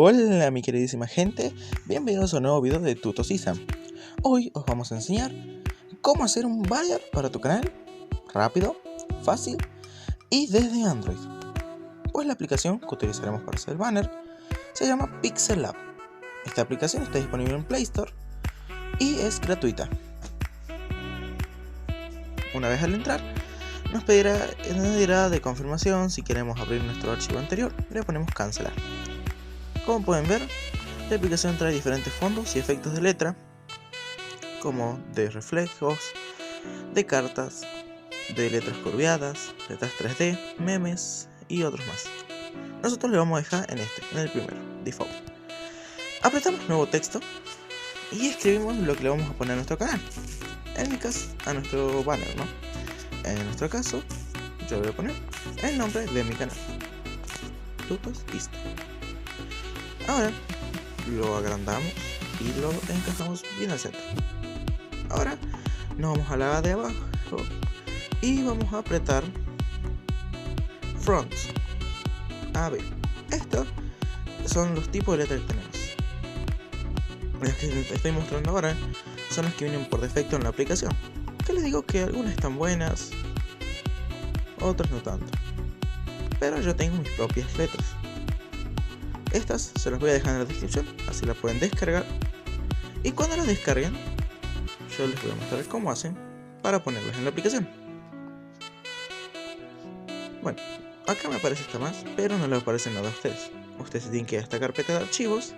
Hola mi queridísima gente, bienvenidos a un nuevo video de Tutosisam. Hoy os vamos a enseñar cómo hacer un banner para tu canal, rápido, fácil y desde Android. Pues la aplicación que utilizaremos para hacer el banner se llama Pixel Lab. Esta aplicación está disponible en Play Store y es gratuita. Una vez al entrar, nos dirá de confirmación si queremos abrir nuestro archivo anterior. Le ponemos cancelar. Como pueden ver, la aplicación trae diferentes fondos y efectos de letra, como de reflejos, de cartas, de letras curviadas, letras 3D, memes y otros más. Nosotros le vamos a dejar en el primero, default. Apretamos nuevo texto y escribimos lo que le vamos a poner a nuestro canal. En mi caso, a nuestro banner, ¿no? En nuestro caso, yo le voy a poner el nombre de mi canal, Tutosisam. Ahora lo agrandamos y lo encajamos bien al centro. Ahora nos vamos a la de abajo y vamos a apretar front AB. Estos son los tipos de letras que tenemos. Las que les estoy mostrando ahora son las que vienen por defecto en la aplicación, que les digo que algunas están buenas, otras no tanto, pero yo tengo mis propias letras. Estas se las voy a dejar en la descripción, así las pueden descargar. Y cuando las descarguen, yo les voy a mostrar cómo hacen para ponerlas en la aplicación. Bueno, acá me aparece esta más, pero no le aparece nada a ustedes. Ustedes tienen que ir a esta carpeta de archivos,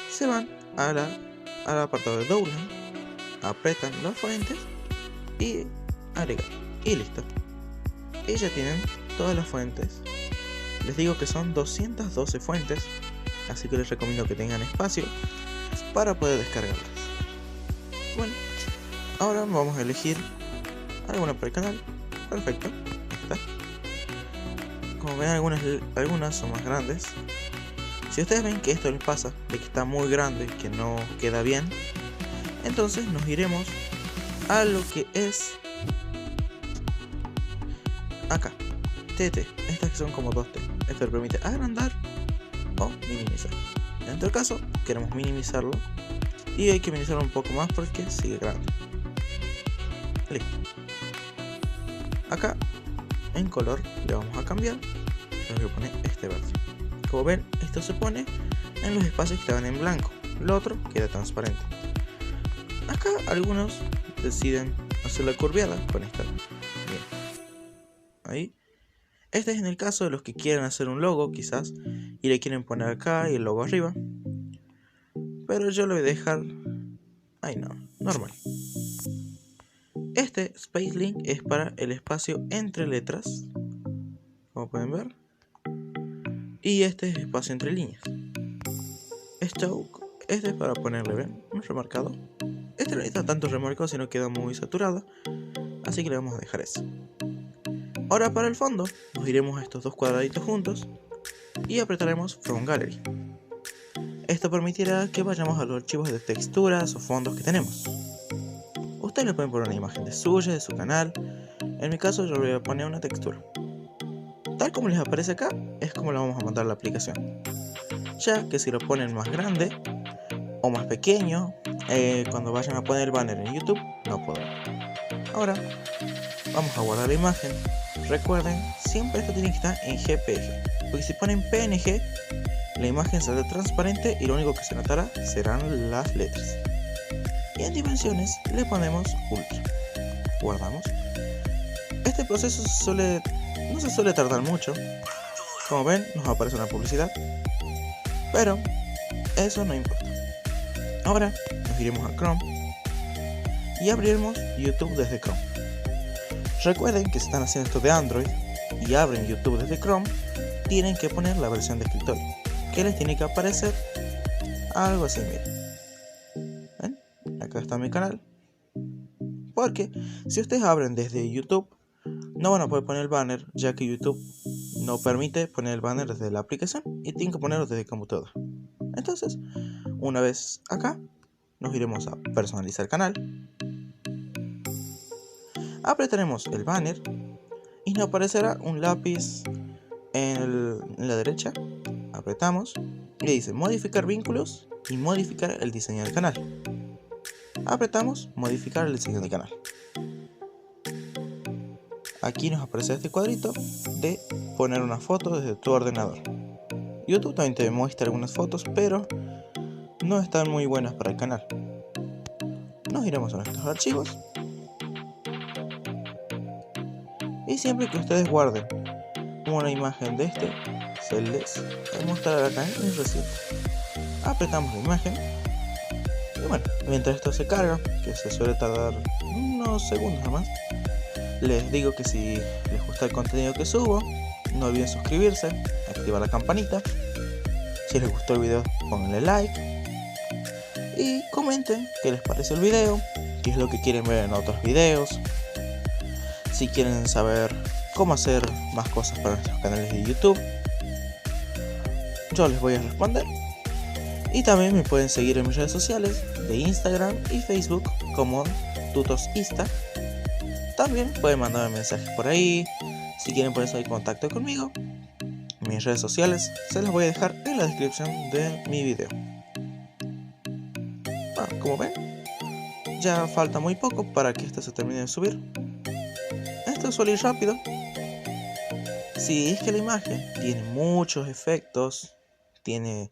se van al apartado de Download, apretan las fuentes y agregar. Y listo. Y ya tienen todas las fuentes. Les digo que son 212 fuentes, así que les recomiendo que tengan espacio para poder descargarlas. Bueno, ahora vamos a elegir alguna para el canal. Perfecto, esta. Como ven, algunas son más grandes. Si ustedes ven que esto les pasa, de que está muy grande, que no queda bien, entonces nos iremos a lo que es acá, TT, estas que son como 2T. Esto le permite agrandar o minimizar. En nuestro caso queremos minimizarlo y hay que minimizarlo un poco más porque sigue grande. Listo. Acá en color le vamos a cambiar. Le voy a poner este verde. Como ven, esto se pone en los espacios que estaban en blanco, lo otro queda transparente. Acá algunos deciden hacer la curveada con esta. Bien. Ahí. Este es en el caso de los que quieren hacer un logo quizás y le quieren poner acá y el logo arriba, pero yo lo voy a dejar ahí, normal. Este Space Link es para el espacio entre letras, como pueden ver, y este es espacio entre líneas. Este es para ponerle, ¿ven? Un remarcado. Este no necesita tanto remarcado, sino queda muy saturado, así que le vamos a dejar eso. Ahora para el fondo, nos iremos a estos dos cuadraditos juntos y apretaremos From Gallery. Esto permitirá que vayamos a los archivos de texturas o fondos que tenemos. Ustedes le pueden poner una imagen de suya, de su canal. En mi caso yo le voy a poner una textura. Tal como les aparece acá, es como la vamos a mandar a la aplicación. Ya que si lo ponen más grande o más pequeño, cuando vayan a poner el banner en YouTube, no podrán. Ahora, vamos a guardar la imagen. Recuerden, siempre esto tiene que estar en JPG, porque si ponen PNG, la imagen saldrá transparente y lo único que se notará serán las letras. Y en dimensiones le ponemos Ultra. Guardamos. Este proceso no se suele tardar mucho. Como ven, nos aparece una publicidad, pero eso no importa. Ahora nos iremos a Chrome y abriremos YouTube desde Chrome. Recuerden que si están haciendo esto de Android y abren YouTube desde Chrome, tienen que poner la versión de escritorio, que les tiene que aparecer algo así, miren. ¿Ven? Acá está mi canal. Porque si ustedes abren desde YouTube, no van a poder poner el banner, ya que YouTube no permite poner el banner desde la aplicación y tienen que ponerlo desde el computador. Entonces, una vez acá, nos iremos a personalizar canal. Apretaremos el banner y nos aparecerá un lápiz en la derecha. apretamos y dice modificar vínculos y modificar el diseño del canal. Apretamos modificar el diseño del canal. Aquí nos aparece este cuadrito de poner una foto desde tu ordenador. YouTube también te muestra algunas fotos, pero no están muy buenas para el canal. Nos iremos a nuestros archivos. Y siempre que ustedes guarden una imagen de este, se les mostrará acá en el recibo. Apretamos la imagen. Y bueno, mientras esto se carga, que se suele tardar unos segundos nomás, les digo que si les gusta el contenido que subo, no olviden suscribirse, activar la campanita. Si les gustó el video, pónganle like y comenten qué les pareció el video, qué es lo que quieren ver en otros videos. Si quieren saber cómo hacer más cosas para nuestros canales de YouTube, yo les voy a responder. Y también me pueden seguir en mis redes sociales de Instagram y Facebook como TutosIsta. También pueden mandarme mensajes por ahí. Si quieren ponerse en contacto conmigo, mis redes sociales se las voy a dejar en la descripción de mi video. Como ven, ya falta muy poco para que esto se termine de subir. Esto suele ir rápido. Si es que la imagen tiene muchos efectos, tiene,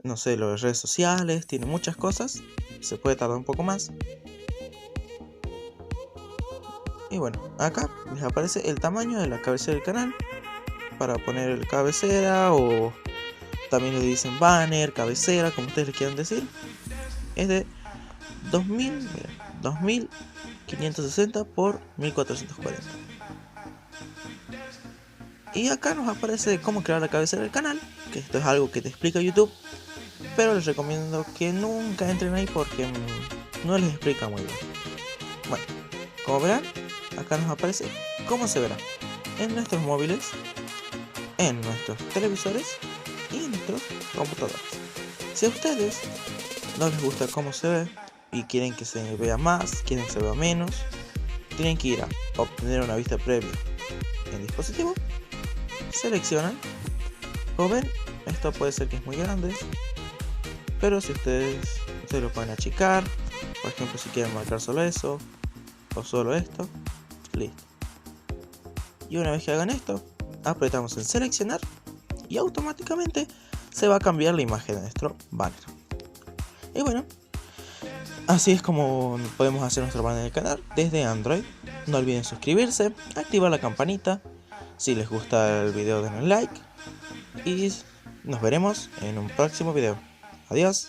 no sé, las redes sociales, tiene muchas cosas, se puede tardar un poco más. Y bueno, acá les aparece el tamaño de la cabecera del canal para poner el cabecera, o también le dicen banner, cabecera, como ustedes le quieran decir. Es de 2560 por 1440. Y acá nos aparece cómo crear la cabecera del canal, que esto es algo que te explica YouTube, pero les recomiendo que nunca entren ahí porque no les explica muy bien. Bueno, como verán, acá nos aparece cómo se verá en nuestros móviles, en nuestros televisores y en nuestros computadores. Si a ustedes no les gusta cómo se ve y quieren que se vea más, quieren que se vea menos, tienen que ir a obtener una vista previa en dispositivo, seleccionan. Como ven, esto puede ser que es muy grande, pero si ustedes lo pueden achicar, por ejemplo si quieren marcar solo eso o solo esto, listo. Y una vez que hagan esto, apretamos en seleccionar y automáticamente se va a cambiar la imagen de nuestro banner. Y bueno, así es como podemos hacer nuestro banner del canal desde Android. No olviden suscribirse, activar la campanita. Si les gusta el video denle like y nos veremos en un próximo video. Adiós.